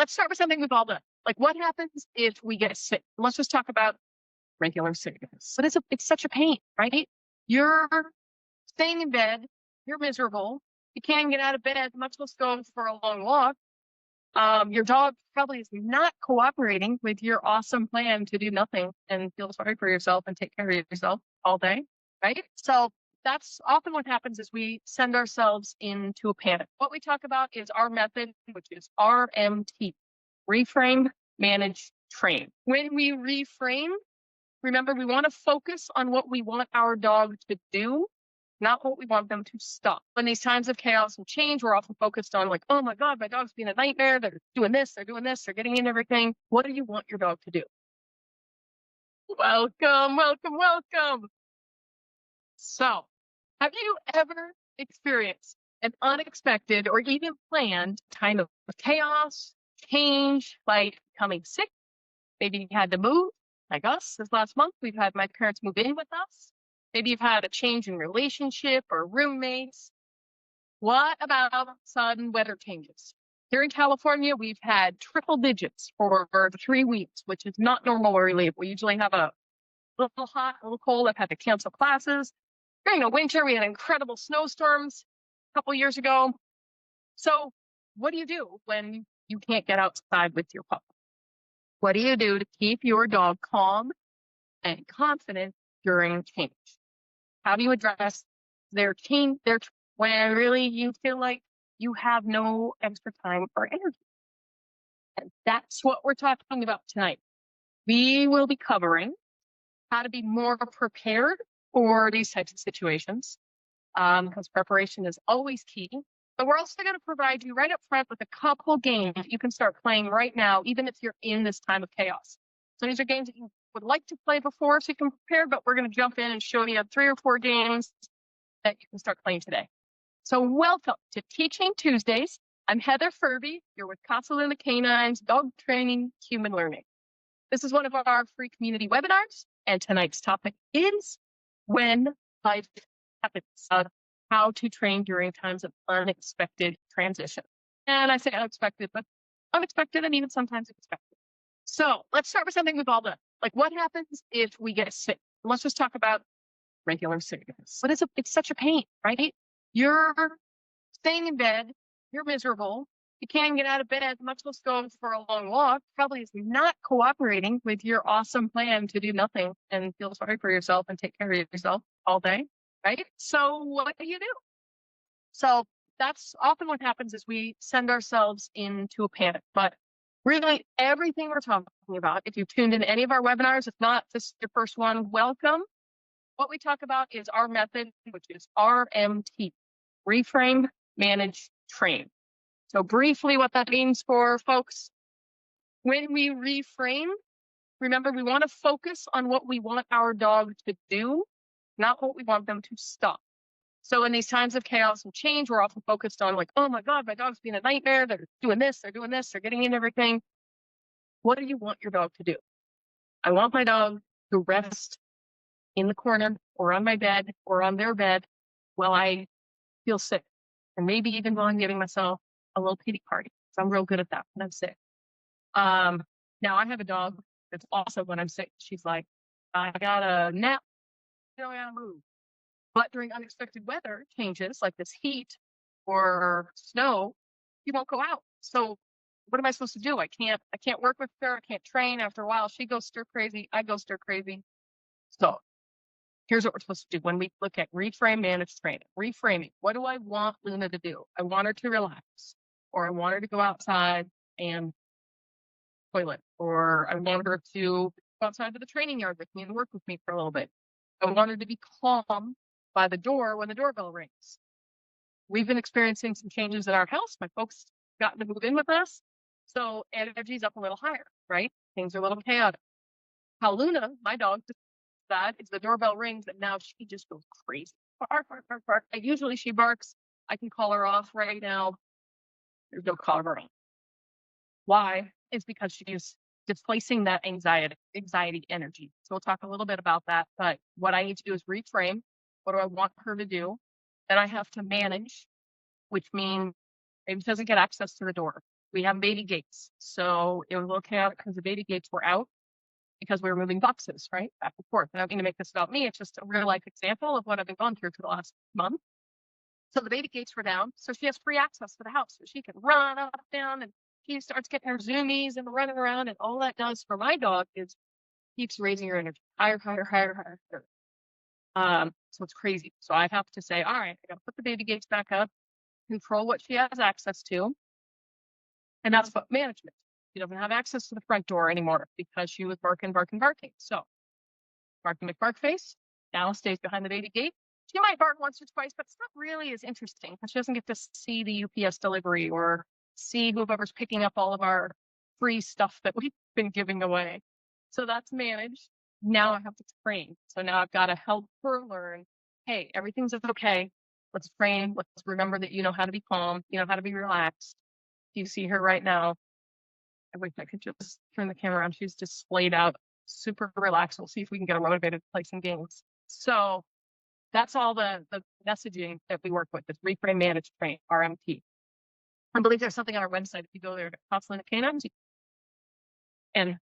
let's start with something we've all done. Like, what happens if we get sick? Let's just talk about regular sickness. But it's such a pain, right? You're staying in bed, you're miserable, you can't even get out of bed, much less go for a long walk. Your dog probably is not cooperating with your awesome plan to do nothing and feel sorry for yourself and take care of yourself all day, right? So that's often what happens is we send ourselves into a panic. What we talk about is our method, which is RMT, reframe, manage, train. When we reframe, remember, we want to focus on what we want our dog to do, not what we want them to stop. In these times of chaos and change, we're often focused on like, oh my God, my dog's being a nightmare. They're doing this, they're getting in everything. What do you want your dog to do? Welcome, welcome, welcome. So, have you ever experienced an unexpected or even planned time of chaos, change, like becoming sick? Maybe you had to move, like us. This last month, we've had my parents move in with us. Maybe you've had a change in relationship or roommates. What about sudden weather changes? Here in California, we've had triple digits for 3 weeks, which is not normal where we live. We usually have a little hot, a little cold. I've had to cancel classes. During the winter, we had incredible snowstorms a couple years ago. So what do you do when you can't get outside with your pup? What do you do to keep your dog calm and confident during change? How do you address their change, when really you feel like you have no extra time or energy? And that's what we're talking about tonight. We will be covering how to be more prepared for these types of situations, because preparation is always key. But we're also going to provide you right up front with a couple games you can start playing right now, even if you're in this time of chaos. So these are games that you would like to play before so you can prepare, but we're going to jump in and show you 3 or 4 games that you can start playing today. So welcome to Teaching Tuesdays. I'm Heather Furby. You're with Casa Luna Canines, Dog Training, Human Learning. This is one of our free community webinars, and tonight's topic is when life happens, how to train during times of unexpected transition. And I say unexpected, but unexpected and even sometimes expected. So let's start with something we've all done. Like, what happens if we get sick? Let's just talk about regular sickness. But it's such a pain, right? You're staying in bed, you're miserable, you can't even get out of bed, much less go for a long walk, probably is not cooperating with your awesome plan to do nothing and feel sorry for yourself and take care of yourself all day, right? So what do you do? So that's often what happens is we send ourselves into a panic. But really, everything we're talking about, if you've tuned in any of our webinars, if not, this is your first one, welcome. What we talk about is our method, which is RMT, reframe, manage, train. So briefly, what that means for folks, when we reframe, remember, we want to focus on what we want our dog to do, not what we want them to stop. So in these times of chaos and change, we're often focused on like, oh my God, my dog's being a nightmare. They're doing this, they're getting in everything. What do you want your dog to do? I want my dog to rest in the corner or on my bed or on their bed while I feel sick. And maybe even while I'm giving myself a little pity party. So I'm real good at that when I'm sick. Now I have a dog that's also when I'm sick, she's like, I got a nap, I don't gotta move. But during unexpected weather changes like this heat or snow, you won't go out. So what am I supposed to do? I can't work with her. I can't train. After a while, she goes stir crazy. I go stir crazy. So here's what we're supposed to do when we look at reframe, manage, train. Reframing. What do I want Luna to do? I want her to relax, or I want her to go outside and toilet, or I want her to go outside to the training yard with me and work with me for a little bit. I want her to be calm by the door when the doorbell rings. We've been experiencing some changes in our house. My folks gotten to move in with us. So energy's up a little higher, right? Things are a little chaotic. How Luna, my dog, that is the doorbell rings and now she just goes crazy. Bark, bark, bark, bark. Usually she barks. I can call her off right now. There's no calling her off. Why? It's because she's displacing that anxiety energy. So we'll talk a little bit about that. But what I need to do is reframe. What do I want her to do? Then I have to manage, which means maybe she doesn't get access to the door. We have baby gates. So it was a little chaotic because the baby gates were out because we were moving boxes, right? Back and forth. I don't mean to make this about me. It's just a real life example of what I've been going through for the last month. So the baby gates were down. So she has free access to the house. So she can run up, down, and she starts getting her zoomies and running around. And all that does for my dog is keeps raising her energy higher, higher, higher, higher. So it's crazy. So I have to say, all right, I got to put the baby gates back up, control what she has access to. And that's what management. She doesn't have access to the front door anymore because she was barking, barking, barking. So Barking McBarkface now stays behind the baby gate. She might bark once or twice, but it's not really as interesting because she doesn't get to see the UPS delivery or see whoever's picking up all of our free stuff that we've been giving away. So that's managed. Now I have to train. So now I've got to help her learn, hey, everything's okay. Let's train. Let's remember that you know how to be calm. You know how to be relaxed. You see her right now. I wish I could just turn the camera on. She's just splayed out, super relaxed. We'll see if we can get her motivated to play some games. So that's all the messaging that we work with. It's Reframe, Manage, Train, RMT. I believe there's something on our website. If you go there to Counseling the Canines, and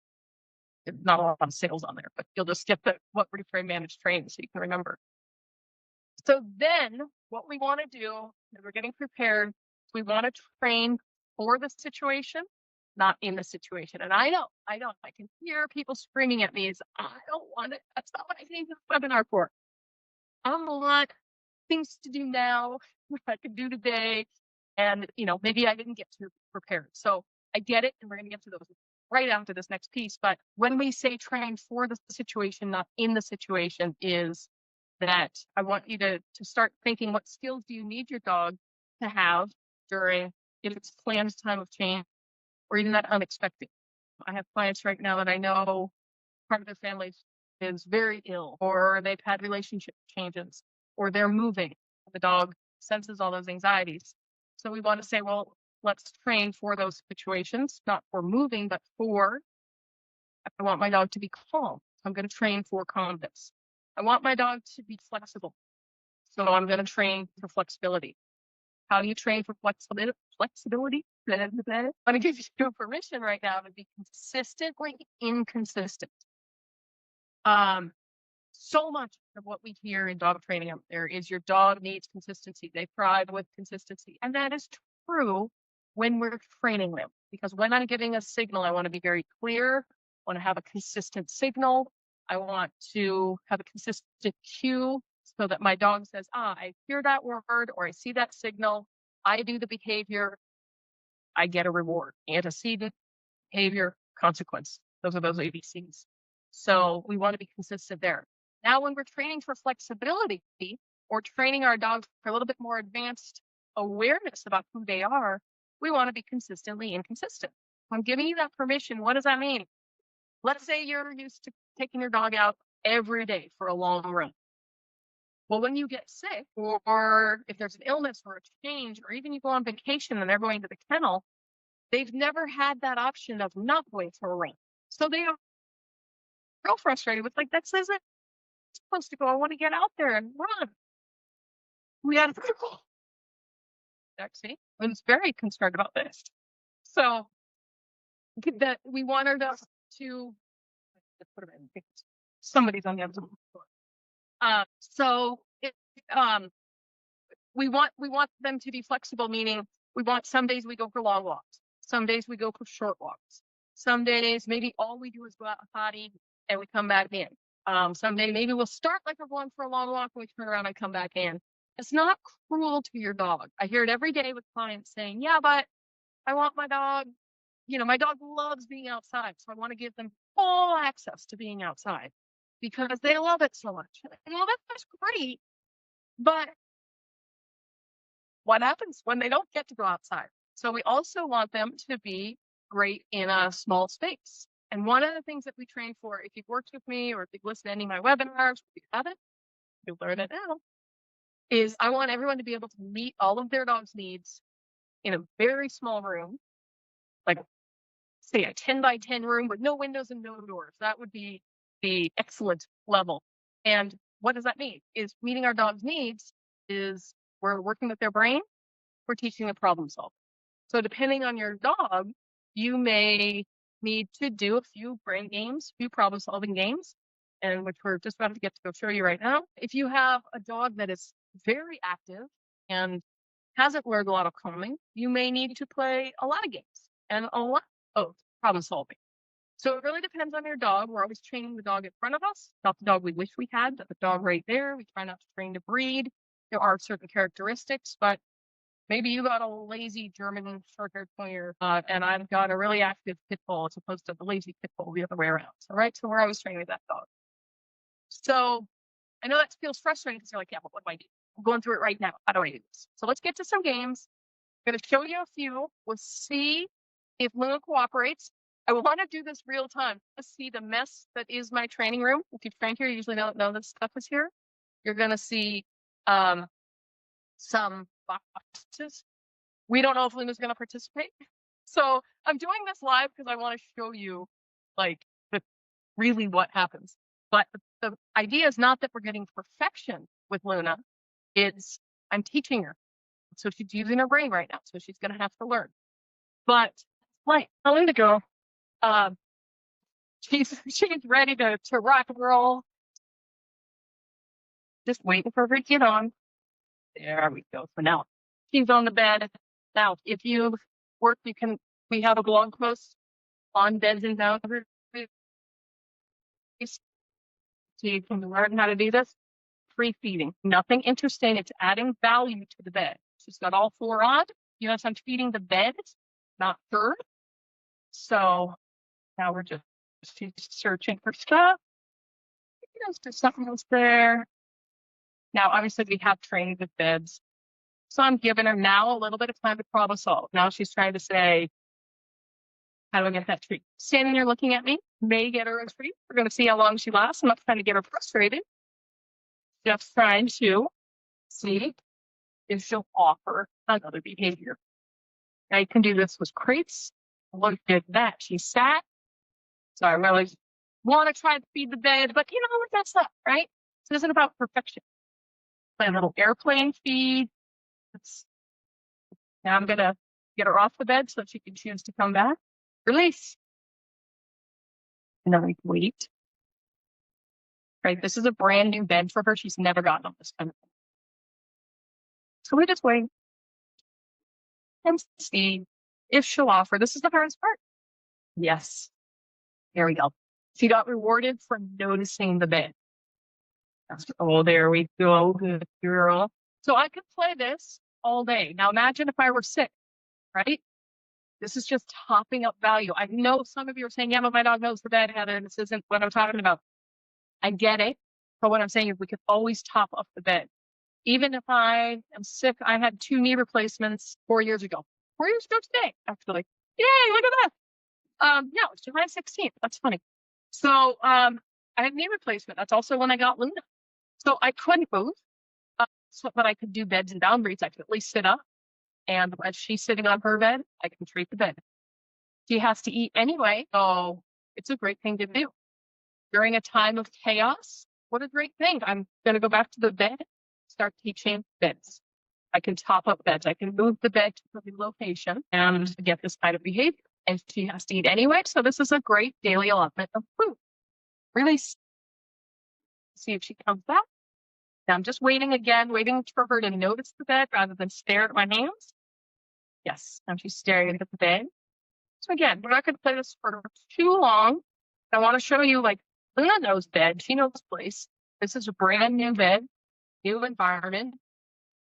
not a lot of sales on there, but you'll just get what Reframe, Manage, Train so you can remember. So then what we want to do, as we're getting prepared, we want to train for the situation, not in the situation. And I know, I can hear people screaming at me, I don't want it. That's not what I came to the webinar for. I have a lot of things to do now, I could do today. And, maybe I didn't get to prepare. So I get it. And we're going to get to those right after this next piece. But when we say train for the situation, not in the situation, is that I want you to start thinking, what skills do you need your dog to have during, if it's planned time of change, or even that unexpected. I have clients right now that I know part of their family is very ill, or they've had relationship changes, or they're moving. The dog senses all those anxieties. So we want to say, well, let's train for those situations, not for moving, but for, I want my dog to be calm. I'm going to train for calmness. I want my dog to be flexible. So I'm going to train for flexibility. How do you train for flexibility? I'm going to give you permission right now to be consistently inconsistent. So much of what we hear in dog training out there is your dog needs consistency. They thrive with consistency. And that is true when we're training them. Because when I'm giving a signal, I want to be very clear. I want to have a consistent signal. I want to have a consistent cue so that my dog says, I hear that word or I see that signal. I do the behavior. I get a reward. Antecedent, behavior, consequence. Those are those ABCs. So we want to be consistent there. Now, when we're training for flexibility or training our dogs for a little bit more advanced awareness about who they are, we want to be consistently inconsistent. I'm giving you that permission. What does that mean? Let's say you're used to taking your dog out every day for a long run. Well, when you get sick, or if there's an illness or a change, or even you go on vacation and they're going to the kennel, they've never had that option of not going for a run. So they are real frustrated with, this isn't supposed to go. I want to get out there and run. We had a critical. Actually, I was very concerned about this. So that we wanted us to put them in. Somebody's on the other side of the floor. So we want them to be flexible, meaning we want some days we go for long walks, some days we go for short walks, some days maybe all we do is go out and potty and we come back in. Someday maybe we'll start like we're going for a long walk and we turn around and come back in. It's not cruel to your dog. I hear it every day with clients saying, yeah, but I want my dog, my dog loves being outside. So I want to give them full access to being outside because they love it so much. Well, that's great. But what happens when they don't get to go outside? So we also want them to be great in a small space. And one of the things that we train for, if you've worked with me or if you've listened to any of my webinars, if you haven't, you'll learn it now, is I want everyone to be able to meet all of their dog's needs in a very small room, like say a 10 by 10 room with no windows and no doors. That would be the excellent level. And what does that mean? Is meeting our dog's needs is we're working with their brain, we're teaching them problem solving. So depending on your dog, you may need to do a few brain games, a few problem solving games, and which we're just about to get to go show you right now. If you have a dog that is very active and hasn't learned a lot of calming, you may need to play a lot of games and a lot of problem solving. So it really depends on your dog. We're always training the dog in front of us, not the dog we wish we had, but the dog right there. We try not to train to breed. There are certain characteristics, but maybe you got a lazy German short-haired pointer, and I've got a really active pit bull as opposed to the lazy pit bull the other way around. So, right, so we're always training that dog. So I know that feels frustrating because you're like, yeah, but what do I do? I'm going through it right now. How do I do this? So let's get to some games. I'm going to show you a few. We'll see if Luna cooperates. I want to do this real time. Let's see the mess that is my training room. If you've trained here, you usually know this stuff is here. You're going to see some boxes. We don't know if Luna's going to participate. So I'm doing this live because I want to show you like really what happens. But the idea is not that we're getting perfection with Luna. It's I'm teaching her. So she's using her brain right now. So she's going to have to learn. But like, tell Luna to go. She's ready to rock and roll. Just waiting for her to get on. There we go. So now she's on the bed. Now, if you work, we have a blog post on beds and boundaries. So you can learn how to do this. Free feeding. Nothing interesting. It's adding value to the bed. She's got all 4 on. You notice I'm feeding the bed, not her. So now we're she's searching for stuff. There's something else there. Now, obviously, we have trained with beds. So I'm giving her now a little bit of time to problem solve. Now she's trying to say, how do I get that treat? Standing there looking at me, may get her a treat. We're going to see how long she lasts. I'm not trying to get her frustrated. Just trying to see if she'll offer another behavior. Now you can do this with crates. Look at that. She sat. So I really want to try to feed the bed, but you know what? That's not right. So it isn't about perfection. Play a little airplane feed. Now I'm going to get her off the bed so she can choose to come back. Release. And then we wait. Right, this is a brand new bed for her. She's never gotten on this kind of thing. So we just wait and see if she'll offer. This is the hardest part. Yes. There we go. She got rewarded for noticing the bed. Oh, there we go. Good girl. So I could play this all day. Now imagine if I were sick, right? This is just topping up value. I know some of you are saying, yeah, but my dog knows the bed, Heather. This isn't what I'm talking about. I get it. But what I'm saying is we could always top up the bed. Even if I am sick, I had 2 knee replacements 4 years ago. 4 years ago today, actually. Yay, look at that. Yeah, it was July 16th. That's funny. So I had knee replacement. That's also when I got Luna. So I couldn't move. But I could do beds and boundaries. I could at least sit up. And when she's sitting on her bed, I can treat the bed. She has to eat anyway. So it's a great thing to do. During a time of chaos, what a great thing. I'm going to go back to the bed, start teaching beds. I can top up beds. I can move the bed to the location and get this kind of behavior. And she has to eat anyway. So this is a great daily allotment of food. Release. See if she comes back. Now I'm just waiting for her to notice the bed rather than stare at my hands. Yes, now she's staring at the bed. So again, we're not going to play this for too long. I want to show you, like, Luna knows bed. She knows place. This is a brand new bed, new environment.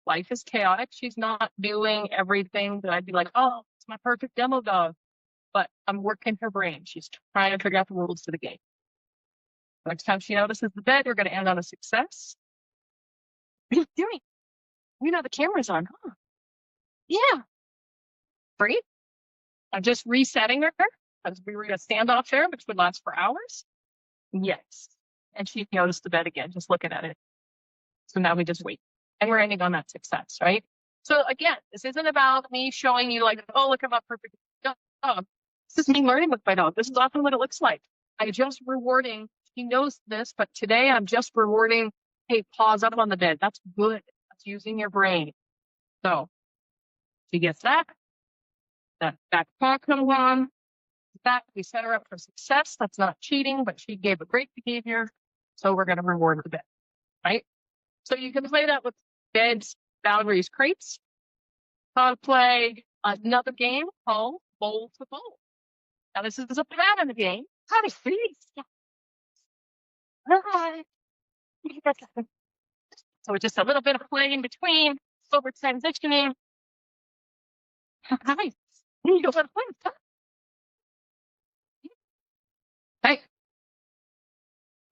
Life is chaotic. She's not doing everything that I'd be like, oh, it's my perfect demo dog. But I'm working her brain. She's trying to figure out the rules to the game. Next time she notices the bed, we're going to end on a success. What are you doing? You know the camera's on, huh? Yeah. Breathe. I'm just resetting her because we were in a standoff there, which would last for hours. Yes. And she noticed the bed again, just looking at it. So now we just wait. And we're ending on that success, right? So again, this isn't about me showing you like, oh, look at my perfect dog. This is me learning with my dog. This is often what it looks like. I'm just rewarding. She knows this, but today I'm just rewarding, hey, pause up on the bed. That's good. That's using your brain. So she gets that. That paw comes on. Back, we set her up for success. That's not cheating, but she gave a great behavior. So we're going to reward the bed, right? So you can play that with beds, boundaries, crates. Play another game called Bowl to Bowl. Now this is a pattern game. How to freeze. So it's just a little bit of play in between, over transitioning. Hi. You don't want to play. Hey.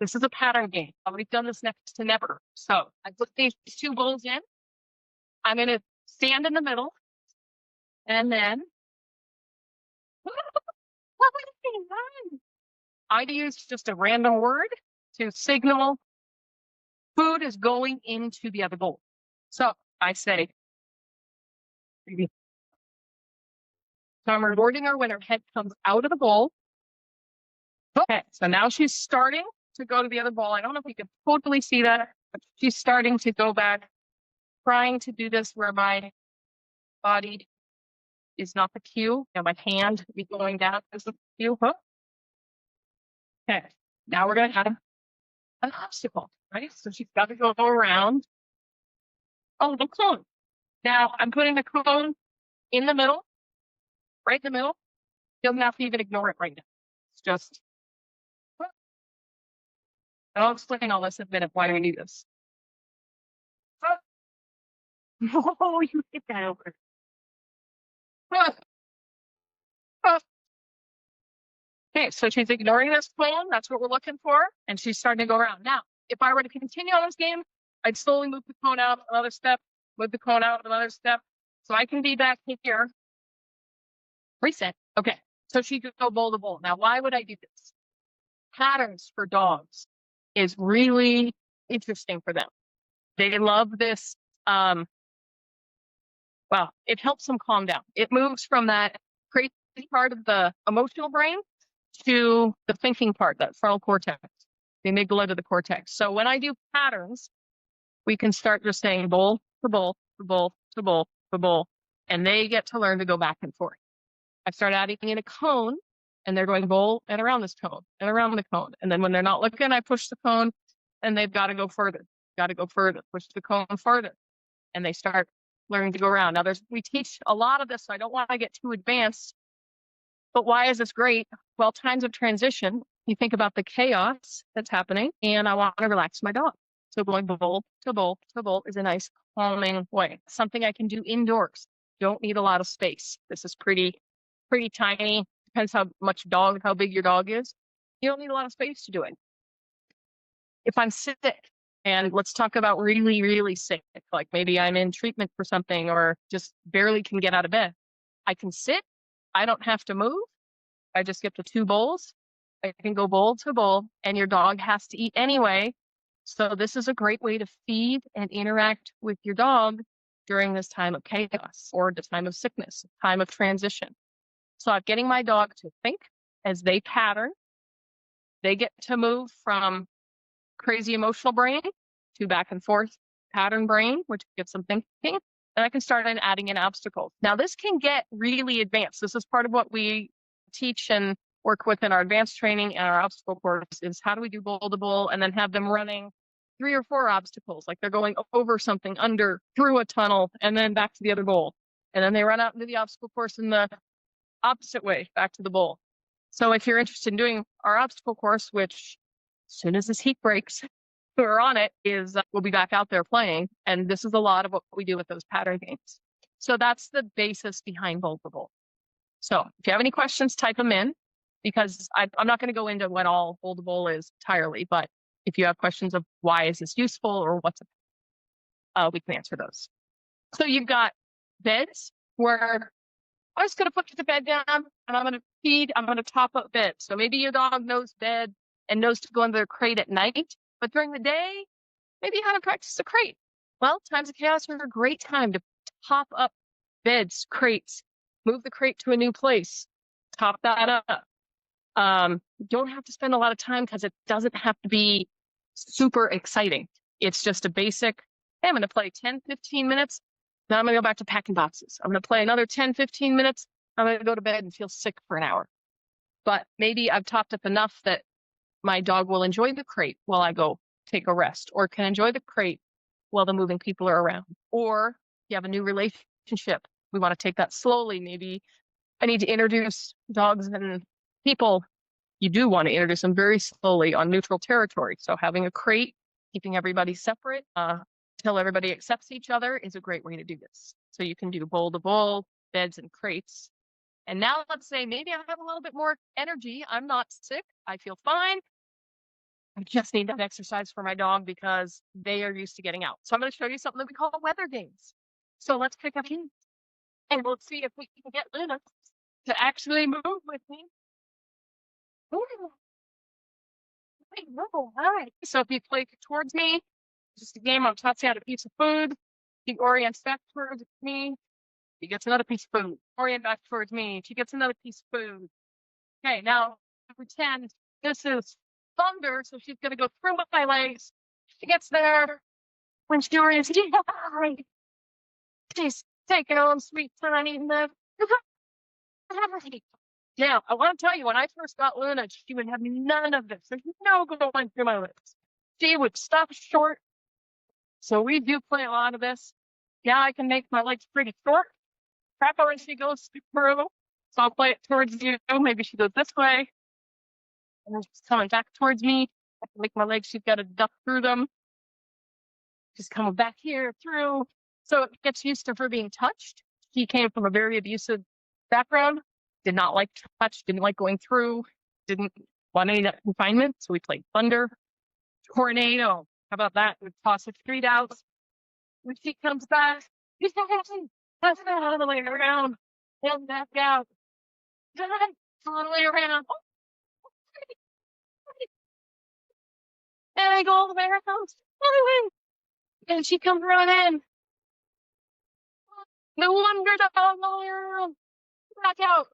This is a pattern game. We've done this next to never. So I put these two bowls in. I'm going to stand in the middle. And then I use just a random word to signal food is going into the other bowl. So I say, so I'm rewarding her when her head comes out of the bowl. Okay, so now she's starting to go to the other bowl. I don't know if you can totally see that, but she's starting to go back, trying to do this where my body is not the cue. My hand be going down is the cue. Okay, now we're going to have an obstacle, right? So she's got to go around. Oh, the cone. Now I'm putting the cone in the middle, right in the middle. Doesn't have to even ignore it right now. It's just, I'll explain all this in a minute. Why do we do this? Oh, you hit that over. Okay, so she's ignoring this cone. That's what we're looking for. And she's starting to go around. Now, if I were to continue on this game, I'd slowly move the cone out another step, move the cone out another step. So I can be back here. Reset. Okay, so she could go bowl to bowl. Now, why would I do this? Patterns for dogs is really interesting for them. They love this. Well, it helps them calm down. It moves from that crazy part of the emotional brain to the thinking part, that frontal cortex, the amygdala to the cortex. So when I do patterns, we can start just saying bowl to bowl to bowl to bowl to bowl, and they get to learn to go back and forth. I start adding in a cone, and they're going bowl and around this cone and around the cone. And then when they're not looking, I push the cone, and they've got to go further, push the cone farther, and they start learning to go around. Now, we teach a lot of this, so I don't want to get too advanced. But why is this great? Well, times of transition, you think about the chaos that's happening, and I want to relax my dog. So going bowl to bowl to bowl is a nice calming way. Something I can do indoors. Don't need a lot of space. This is pretty tiny. Depends how big your dog is. You don't need a lot of space to do it. If I'm sick, and let's talk about really, really sick, like maybe I'm in treatment for something or just barely can get out of bed, I can sit. I don't have to move. I just get the two bowls. I can go bowl to bowl, and your dog has to eat anyway. So this is a great way to feed and interact with your dog during this time of chaos or the time of sickness, time of transition. So I'm getting my dog to think as they pattern. They get to move from crazy emotional brain to back and forth pattern brain, which gets them thinking. And I can start adding in obstacles. Now, this can get really advanced. This is part of what we teach and work with in our advanced training and our obstacle course is how do we do bowl to bowl and then have them running 3 or 4 obstacles, like they're going over something, under, through a tunnel, and then back to the other bowl. And then they run out into the obstacle course in the opposite way, back to the bowl. So if you're interested in doing our obstacle course, which as soon as this heat breaks, we're on it, we'll be back out there playing. And this is a lot of what we do with those pattern games. So that's the basis behind bowl to bowl. So if you have any questions, type them in, because I'm not going to go into what all bowl to bowl is entirely, but if you have questions of why is this useful or what's we can answer those. So you've got beds where I'm just going to put the bed down and I'm going to feed, I'm going to top up bed. So maybe your dog knows bed and knows to go into their crate at night, but during the day, maybe how to practice the crate. Well, times of chaos are a great time to top up beds, crates, move the crate to a new place, top that up. You don't have to spend a lot of time because it doesn't have to be super exciting. It's just a basic, hey, I'm going to play 10, 15 minutes. Then I'm going to go back to packing boxes. I'm going to play another 10, 15 minutes. I'm going to go to bed and feel sick for an hour. But maybe I've topped up enough that my dog will enjoy the crate while I go take a rest, or can enjoy the crate while the moving people are around. Or you have a new relationship. We want to take that slowly. Maybe I need to introduce dogs and people. You do want to introduce them very slowly on neutral territory. So having a crate, keeping everybody separate until everybody accepts each other is a great way to do this. So you can do bowl to bowl, beds and crates. And now let's say maybe I have a little bit more energy. I'm not sick. I feel fine. I just need that exercise for my dog because they are used to getting out. So I'm going to show you something that we call weather games. So let's pick up in and we'll see if we can get Luna to actually move with me. Ooh. All right. So if you play towards me, just a game, I'm tossing out a piece of food. He orients back towards me. He gets another piece of food. Orient back towards me. She gets another piece of food. Okay, now pretend this is thunder, so she's going to go through with my legs. She gets there. When she orients, she's taking on sweet time eating them. Now, I want to tell you, when I first got Luna, she would have none of this. There's no going through my legs. She would stop short. So we do play a lot of this. Yeah, I can make my legs pretty short. Crap when she goes through. So I'll play it towards you. Maybe she goes this way. And then she's coming back towards me. I can make my legs, she's got to duck through them. She's coming back here through. So it gets used to her being touched. She came from a very abusive background, did not like touch, didn't like going through, didn't want any of that confinement. So we played thunder, tornado. How about that? We toss a treat out. When she comes back, that's all the way around. And back out. All the way around. And I go all the way around. And she comes running. No wonder the all the way around. Back out.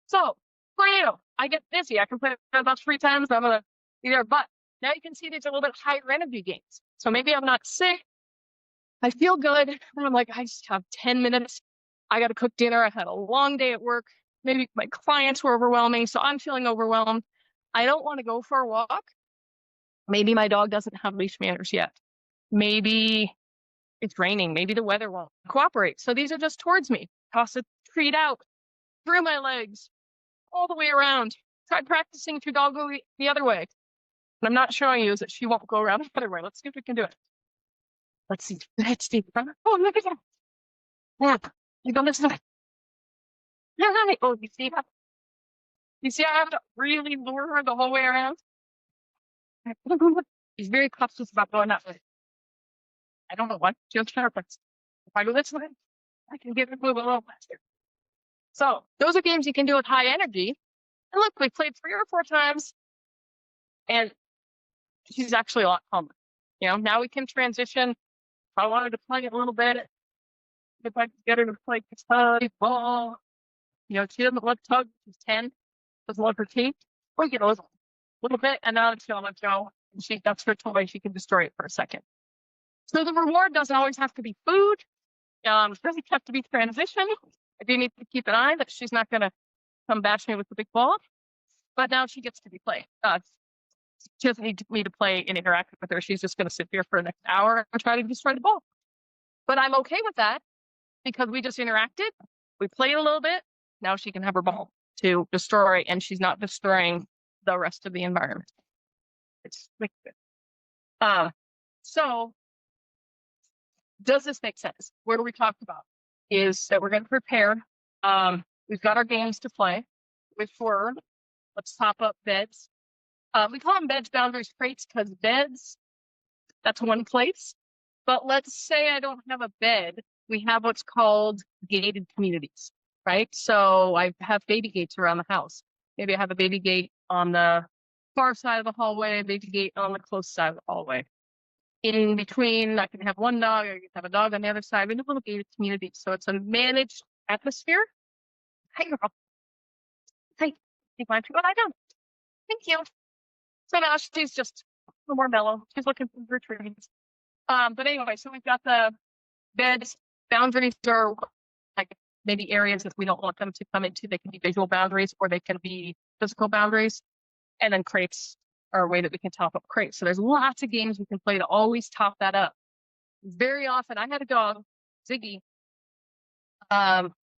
So, tornado. I get busy. I can play about 3 times. I'm gonna be there. But now you can see these are a little bit higher energy games. So maybe I'm not sick. I feel good. And I'm like, I just have 10 minutes. I got to cook dinner. I had a long day at work. Maybe my clients were overwhelming. So I'm feeling overwhelmed. I don't want to go for a walk. Maybe my dog doesn't have leash manners yet. Maybe it's raining. Maybe the weather won't cooperate. So these are just towards me. Toss a treat out through my legs, all the way around. Try practicing if your dog go the other way. What I'm not showing you is that she won't go around the other way. Let's see if we can do it. Let's see. Let's see. Oh, look at that. Yeah. You go this way. Oh, you see that? You see, I have to really lure her the whole way around. She's very cautious about going that way. I don't know why. She'll try her best. If I go this way, I can get her to move a little faster. So those are games you can do with high energy. And look, we played 3 or 4 times, and she's actually a lot calmer. You know, now we can transition. If I wanted to play it a little bit, if I could get her to play tug, ball, you know, she doesn't love tug. She's 10, doesn't love her teeth. We get a little bit, and now she'll let go. And that's her toy. She can destroy it for a second. So the reward doesn't always have to be food. It doesn't have to be transition. I do need to keep an eye that she's not going to come bash me with the big ball. But now she gets to be played. She doesn't need me to play and interact with her. She's just going to sit here for the next hour and try to destroy the ball. But I'm okay with that because we just interacted. We played a little bit. Now she can have her ball to destroy, and she's not destroying the rest of the environment. It's like good. So does this make sense? What we talked about is that we're going to prepare. We've got our games to play with Fur. Let's top up beds. We call them beds, boundaries, crates, because beds, that's one place. But let's say I don't have a bed. We have what's called gated communities, right? So I have baby gates around the house. Maybe I have a baby gate on the far side of the hallway, a baby gate on the close side of the hallway. In between, I can have one dog, I can have a dog on the other side. We have a little gated community. So it's a managed atmosphere. Hi, girl. Hi. You want to go lie down? Thank you. So now she's just a little more mellow. She's looking for her treats. But anyway, so we've got the beds. Boundaries are like maybe areas that we don't want them to come into. They can be visual boundaries or they can be physical boundaries. And then crates are a way that we can top up crates. So there's lots of games we can play to always top that up. Very often, I had a dog, Ziggy,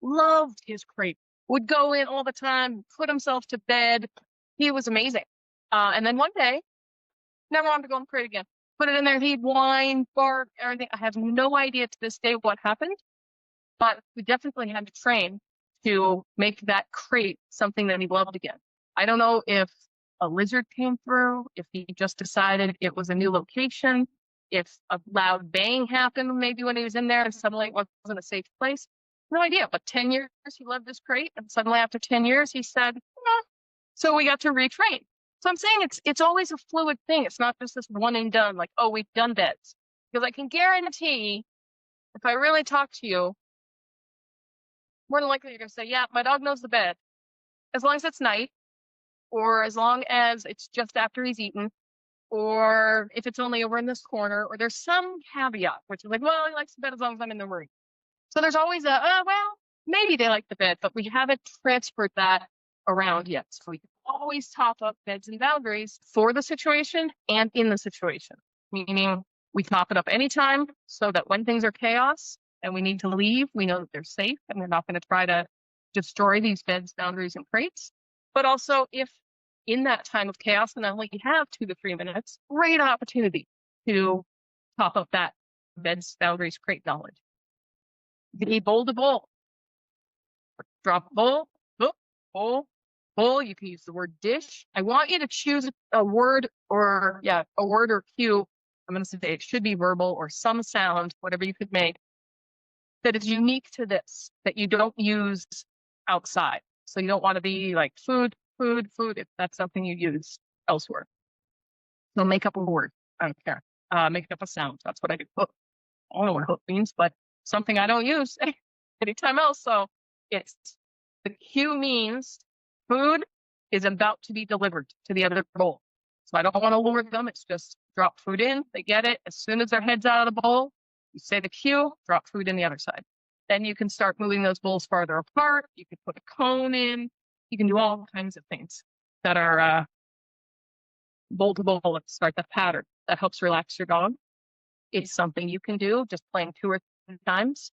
loved his crate, would go in all the time, put himself to bed. He was amazing. And then one day, never wanted to go in the crate again. Put it in there, he'd whine, bark, everything. I have no idea to this day what happened, but we definitely had to train to make that crate something that he loved again. I don't know if a lizard came through, if he just decided it was a new location, if a loud bang happened maybe when he was in there and suddenly it wasn't a safe place. No idea, but 10 years he loved this crate, and suddenly after 10 years he said, eh. So we got to retrain. So I'm saying it's always a fluid thing. It's not just this one and done, like, oh, we've done beds. Because I can guarantee, if I really talk to you, more than likely you're going to say, yeah, my dog knows the bed. As long as it's night, or as long as it's just after he's eaten, or if it's only over in this corner, or there's some caveat, which is like, well, he likes the bed as long as I'm in the room. So there's always a, well, maybe they like the bed, but we haven't transferred that around yet. So we can always top up beds and boundaries for the situation and in the situation, meaning we top it up anytime so that when things are chaos and we need to leave, we know that they're safe and they're not going to try to destroy these beds, boundaries, and crates. But also if in that time of chaos, and only you have 2 to 3 minutes, great opportunity to top up that beds, boundaries, crate knowledge. The bowl to bowl. Drop bowl, bowl. You can use the word dish. I want you to choose a word or cue. I'm going to say it should be verbal or some sound, whatever you could make, that is unique to this, that you don't use outside. So you don't want to be like food, if that's something you use elsewhere. So make up a word. I don't care. Make up a sound. That's what I do. Hook. I don't know what hook means, but something I don't use anytime else. So it's the cue means food is about to be delivered to the other bowl. So I don't want to lure them. It's just drop food in. They get it. As soon as their head's out of the bowl, you say the cue, drop food in the other side. Then you can start moving those bowls farther apart. You can put a cone in. You can do all kinds of things that are bowl to bowl to start the pattern. That helps relax your dog. It's something you can do just playing 2 or 3 times.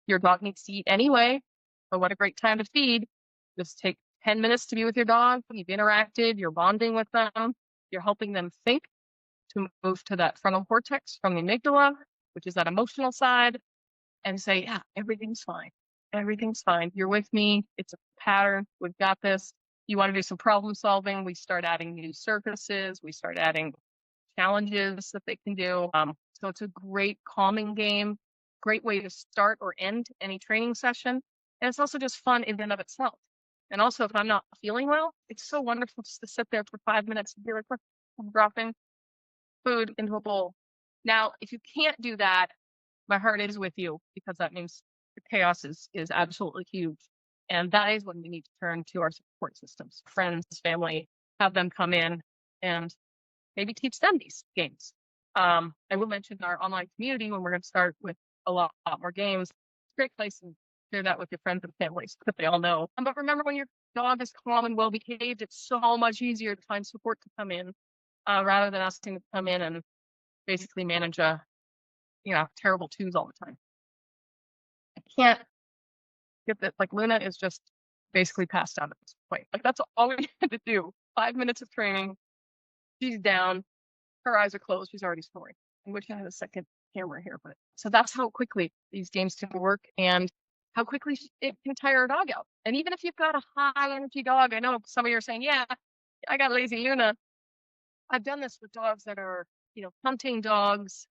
Your dog needs to eat anyway, but what a great time to feed. Just take 10 minutes to be with your dog. You've interacted, you're bonding with them, you're helping them think, to move to that frontal cortex from the amygdala, which is that emotional side, and say, yeah, everything's fine. Everything's fine. You're with me. It's a pattern. We've got this. You want to do some problem solving. We start adding new surfaces. We start adding challenges that they can do. So it's a great calming game, great way to start or end any training session. And it's also just fun in and of itself. And also, if I'm not feeling well, it's so wonderful just to sit there for 5 minutes and be like, I'm dropping food into a bowl. Now, if you can't do that, my heart is with you, because that means the chaos is absolutely huge. And that is when we need to turn to our support systems, friends, family, have them come in and maybe teach them these games. I will mention our online community when we're going to start with a lot more games. It's a great place to share that with your friends and families that they all know. But remember, when your dog is calm and well behaved, it's so much easier to find support to come in rather than asking to come in and basically manage terrible twos all the time. I can't get that. Like, Luna is just basically passed out at this point. Like, that's all we had to do. 5 minutes of training. She's down. Her eyes are closed. She's already snoring. I wish I had a second camera here, but so that's how quickly these games can work and how quickly it can tire a dog out. And even if you've got a high energy dog, I know some of you are saying, yeah, I got lazy Luna. I've done this with dogs that are, hunting dogs,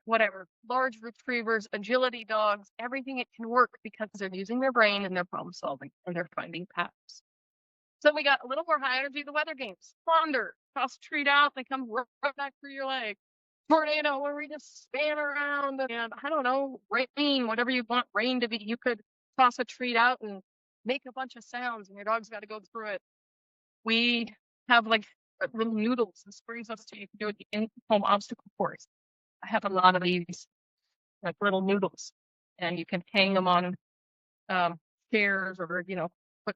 whatever, large retrievers, agility dogs, everything. It can work because they're using their brain and they're problem solving and they're finding patterns. So we got a little more high energy, the weather games. Thunder, toss a treat out, they come right back through your leg. Tornado, where we just span around, and I don't know, rain, whatever you want rain to be. You could toss a treat out and make a bunch of sounds, and your dog's got to go through it. We have like little noodles. This brings us to, you can do it in home obstacle course. I have a lot of these like little noodles, and you can hang them on chairs, or put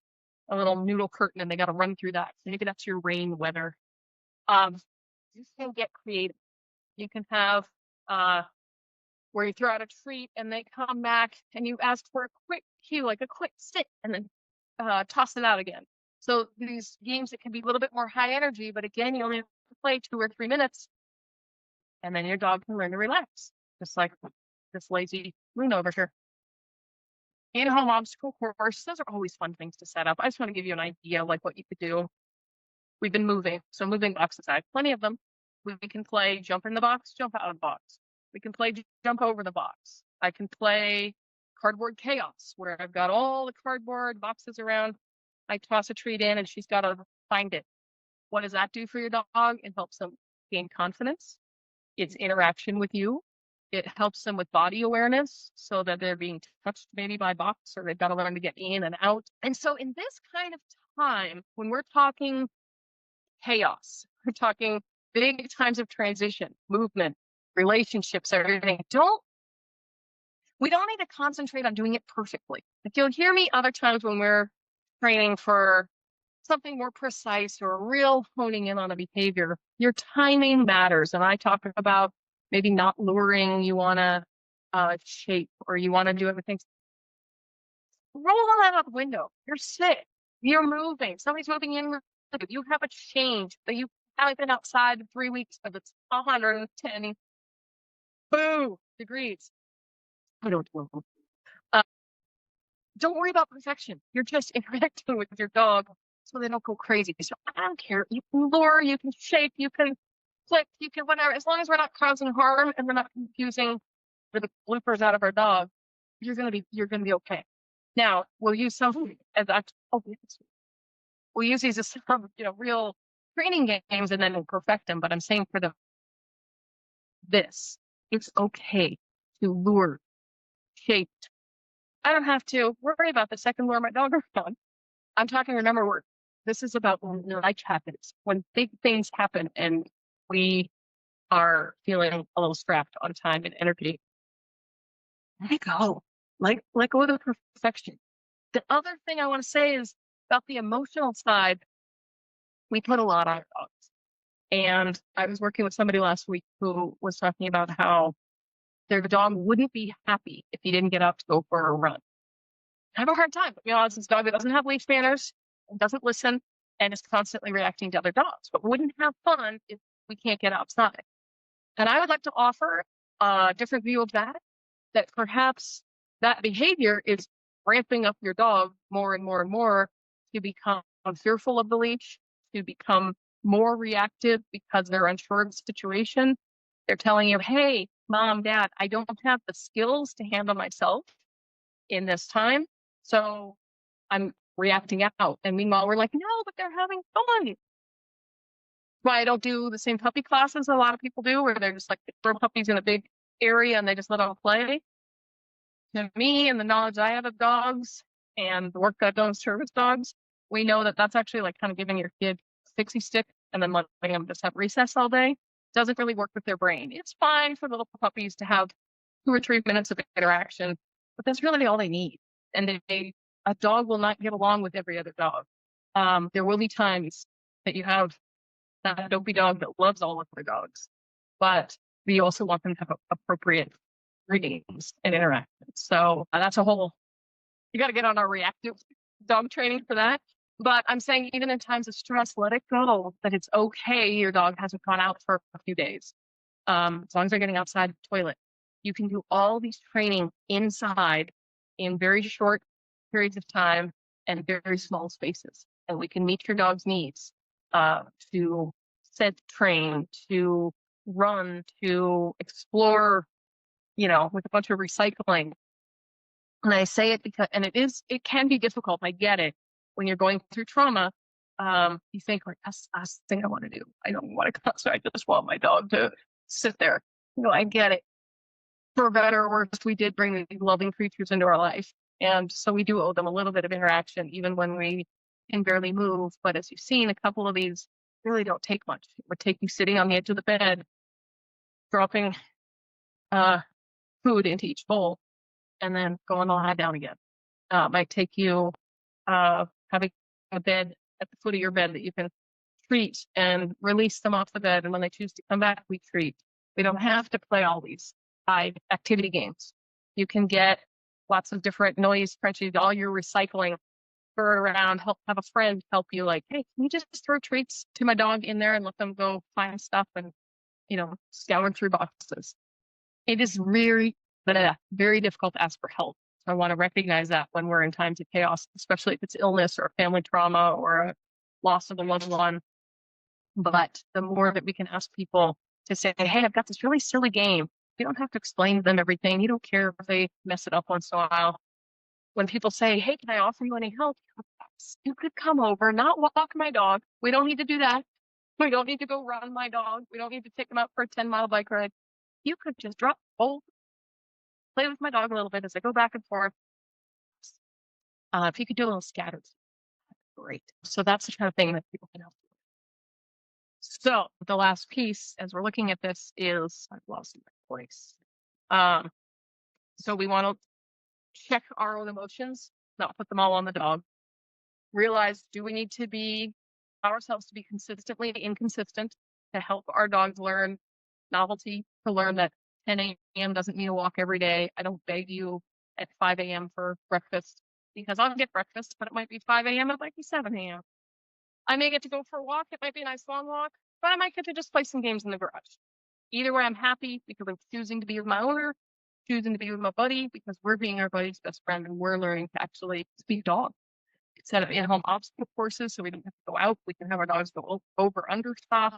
a little noodle curtain, and they got to run through that. So maybe that's your rain weather. You can get creative. You can have where you throw out a treat and they come back and you ask for a quick cue, like a quick sit, and then toss it out again. So these games that can be a little bit more high energy, but again, you only have to play 2 or 3 minutes, and then your dog can learn to relax, just like this lazy loon over here. In-home obstacle course, those are always fun things to set up. I just want to give you an idea like what you could do. We've been moving, so moving boxes, I have plenty of them. We can play jump in the box, jump out of the box. We can play jump over the box. I can play cardboard chaos, where I've got all the cardboard boxes around. I toss a treat in and she's got to find it. What does that do for your dog? It helps them gain confidence. It's interaction with you. It helps them with body awareness, so that they're being touched maybe by box, or they've got to learn to get in and out. And so in this kind of time, when we're talking chaos, we're talking big times of transition, movement, relationships, everything, we don't need to concentrate on doing it perfectly. Like, you'll hear me other times when we're training for something more precise or real honing in on a behavior, your timing matters. And I talk about maybe not luring, you want to shape, or you want to do everything. Roll that out the window. You're sick. You're moving. Somebody's moving in. You have a change, but you haven't been outside in 3 weeks, but it's 110 degrees. I don't know. Don't worry about perfection. You're just interacting with your dog so they don't go crazy. So I don't care. You can lure, you can shake, you can click, you can whatever. As long as we're not causing harm and we're not confusing the bloopers out of our dog, you're gonna be okay. Now we'll use some as we'll use these as some real training games, and then we'll perfect them. But I'm saying for this, it's okay to lure, shape. I don't have to worry about the second lure my dog around. I'm talking, remember, this is about when life happens, when big things happen and we are feeling a little strapped on time and energy. Let it go. Let go of the perfection. The other thing I want to say is about the emotional side. We put a lot on our dogs. And I was working with somebody last week who was talking about how their dog wouldn't be happy if he didn't get up to go for a run. I have a hard time. It's this dog that doesn't have leash manners, doesn't listen, and is constantly reacting to other dogs, but wouldn't have fun if we can't get outside. And I would like to offer a different view of that perhaps that behavior is ramping up your dog more and more and more to become fearful of the leash, to become more reactive because they're unsure of the situation. They're telling you, hey, mom, dad, I don't have the skills to handle myself in this time, so I'm reacting out. And meanwhile, we're like, no, but they're having fun. Why I don't do the same puppy classes a lot of people do, where they're just like, they throw puppies in a big area and they just let them play. To me, and the knowledge I have of dogs and the work that I've done with service dogs, we know that that's actually like kind of giving your kid a fixie stick and then letting them just have recess all day. Doesn't really work with their brain. It's fine for the little puppies to have 2 or 3 minutes of interaction, but that's really all they need. And a dog will not get along with every other dog. There will be times that you have that dopey dog that loves all of their dogs, but we also want them to have appropriate greetings and interactions. So that's a whole, you got to get on our reactive dog training for that. But I'm saying, even in times of stress, let it go, that it's okay. Your dog hasn't gone out for a few days. As long as they're getting outside the toilet, you can do all these training inside in very short periods of time and very small spaces. And we can meet your dog's needs to set, train, to run, to explore, with a bunch of recycling. And I say it because, and it can be difficult. I get it. When you're going through trauma, you think, like, that's the last thing I want to do. I don't want to go outside. I just want my dog to sit there. I get it. For better or worse, we did bring these loving creatures into our life. And so we do owe them a little bit of interaction, even when we can barely move. But as you've seen, a couple of these really don't take much. It would take you sitting on the edge of the bed, dropping food into each bowl, and then go on the lie down again. It might take you having a bed at the foot of your bed that you can treat and release them off the bed. And when they choose to come back, we treat. We don't have to play all these activity games. You can get lots of different noise crunches, all your recycling, throw it around, have a friend help you, like, hey, can you just throw treats to my dog in there and let them go find stuff and, scour through boxes. It is really very difficult to ask for help. So I want to recognize that when we're in times of chaos, especially if it's illness or family trauma or a loss of a loved one. But the more that we can ask people to say, hey, I've got this really silly game. You don't have to explain to them everything. You don't care if they mess it up once in a while. When people say, hey, can I offer you any help? You could come over, not walk my dog. We don't need to do that. We don't need to go run my dog. We don't need to take him out for a 10-mile bike ride. You could just drop the bowl, play with my dog a little bit as I go back and forth. If you could do a little scattered, great. So that's the kind of thing that people can help you with. So the last piece, as we're looking at this, is I've lost my voice. So we want to check our own emotions, not put them all on the dog. Realize, do we need to be ourselves to be consistently inconsistent to help our dogs learn novelty, to learn that 10 a.m. doesn't mean a walk every day. I don't beg you at 5 a.m. for breakfast, because I'll get breakfast, but it might be 5 a.m. It might be 7 a.m. I may get to go for a walk. It might be a nice long walk, but I might get to just play some games in the garage. Either way, I'm happy because I'm choosing to be with my owner, choosing to be with my buddy, because we're being our buddy's best friend and we're learning to actually speak dog. Set up in-home obstacle courses so we don't have to go out. We can have our dogs go over, under stuff.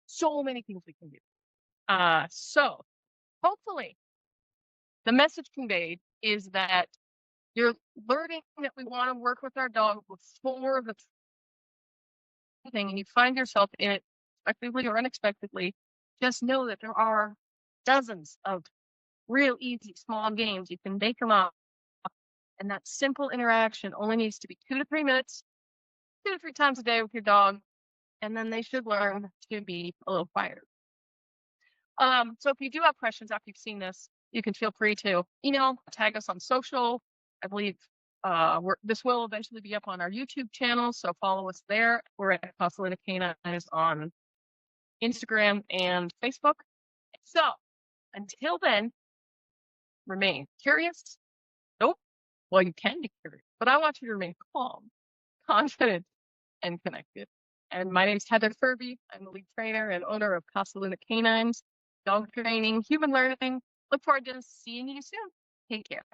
So many things we can do. So hopefully the message conveyed is that you're learning that we want to work with our dog before the thing, and you find yourself in it unexpectedly or unexpectedly. Just know that there are dozens of real easy small games. You can make them up. And that simple interaction only needs to be 2 to 3 minutes, 2 to 3 times a day with your dog. And then they should learn to be a little quieter. So if you do have questions after you've seen this, you can feel free to email, tag us on social. I believe this will eventually be up on our YouTube channel, so follow us there. We're at Catalina Canines on Instagram and Facebook. So until then, remain curious. Nope. Well, you can be curious, but I want you to remain calm, confident, and connected. And my name's Heather Furby. I'm the lead trainer and owner of Catalina Canines, dog training, human learning. Look forward to seeing you soon. Take care.